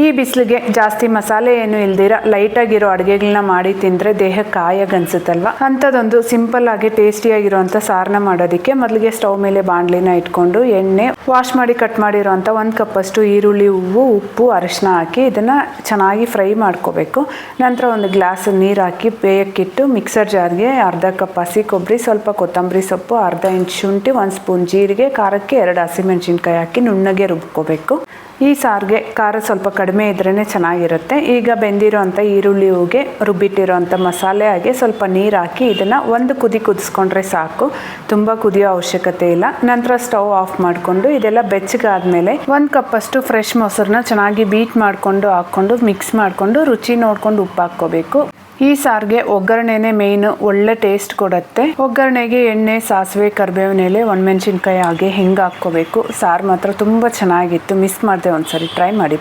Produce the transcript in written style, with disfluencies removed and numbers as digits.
ಈ ಬಿಸಿಲಿಗೆ ಜಾಸ್ತಿ ಮಸಾಲೆ ಏನು ಇಲ್ದಿರ ಲೈಟಾಗಿರೋ ಅಡುಗೆಗಳನ್ನ ಮಾಡಿ ತಿಂದರೆ ದೇಹಕ್ಕೆ ಆಯಾಗ ಅನ್ಸುತ್ತಲ್ವ. ಅಂಥದ್ದೊಂದು ಸಿಂಪಲ್ ಆಗಿ ಟೇಸ್ಟಿಯಾಗಿರೋಂಥ ಸಾರನ್ನ ಮಾಡೋದಕ್ಕೆ ಮೊದಲಿಗೆ ಸ್ಟವ್ ಮೇಲೆ ಬಾಣಲಿನ ಇಟ್ಕೊಂಡು ಎಣ್ಣೆ, ವಾಶ್ ಮಾಡಿ ಕಟ್ ಮಾಡಿರೋಂಥ 1 ಕಪ್ಪಷ್ಟು ಈರುಳ್ಳಿ, ಹೂವು, ಉಪ್ಪು, ಅರಿಶಿನ ಹಾಕಿ ಇದನ್ನು ಚೆನ್ನಾಗಿ ಫ್ರೈ ಮಾಡ್ಕೋಬೇಕು. ನಂತರ ಒಂದು ಗ್ಲಾಸ್ ನೀರು ಹಾಕಿ ಬೇಯಕ್ಕಿಟ್ಟು ಮಿಕ್ಸರ್ ಜಾರ್ಗೆ ಅರ್ಧ ಕಪ್ ಹಸಿ ಕೊಬ್ಬರಿ, ಸ್ವಲ್ಪ ಕೊತ್ತಂಬರಿ ಸೊಪ್ಪು, ಅರ್ಧ ಇಂಚ್ ಶುಂಠಿ, 1 ಸ್ಪೂನ್ ಜೀರಿಗೆ, ಖಾರಕ್ಕೆ 2 ಹಸಿಮೆಣಸಿನ್ಕಾಯಿ ಹಾಕಿ ನುಣ್ಣಗೆ ರುಬ್ಕೋಬೇಕು. ಈ ಸಾರಿಗೆ ಖಾರ ಸ್ವಲ್ಪ ಕಡಿಮೆ ಇದ್ರೇ ಚೆನ್ನಾಗಿರುತ್ತೆ. ಈಗ ಬೆಂದಿರೋಂಥ ಈರುಳ್ಳಿ ಹೂಗೆ ರುಬ್ಬಿಟ್ಟಿರೋಂಥ ಮಸಾಲೆ ಹಾಗೆ ಸ್ವಲ್ಪ ನೀರು ಹಾಕಿ ಇದನ್ನು ಒಂದು ಕುದಿ ಕುದಿಸ್ಕೊಂಡ್ರೆ ಸಾಕು. ತುಂಬ ಕುದಿಯೋ ಅವಶ್ಯಕತೆ ಇಲ್ಲ. ನಂತರ ಸ್ಟವ್ ಆಫ್ ಮಾಡಿಕೊಂಡು ಇದೆಲ್ಲ ಬೆಚ್ಚಗಾದ್ಮೇಲೆ 1 ಕಪ್ಪಷ್ಟು ಫ್ರೆಶ್ ಮೊಸರನ್ನ ಚೆನ್ನಾಗಿ ಬೀಟ್ ಮಾಡಿಕೊಂಡು ಹಾಕ್ಕೊಂಡು ಮಿಕ್ಸ್ ಮಾಡಿಕೊಂಡು ರುಚಿ ನೋಡ್ಕೊಂಡು ಉಪ್ಪು ಹಾಕ್ಕೋಬೇಕು. ಈ ಸಾರಿಗೆ ಒಗ್ಗರಣೆನೇ ಮೇಯ್ನು, ಒಳ್ಳೆ ಟೇಸ್ಟ್ ಕೊಡುತ್ತೆ. ಒಗ್ಗರಣೆಗೆ ಎಣ್ಣೆ, ಸಾಸಿವೆ, ಕರಿಬೇವಿನ ಎಲೆ, ಒಣಮೆಣಸಿನ್ಕಾಯಿ ಹಾಗೆ ಹಿಂಗೆ ಹಾಕ್ಕೋಬೇಕು. ಸಾರು ಮಾತ್ರ ತುಂಬ ಚೆನ್ನಾಗಿತ್ತು. ಮಿಸ್ ಮಾಡಿದೆ, ಒಂದ್ಸರಿ ಟ್ರೈ ಮಾಡಿ.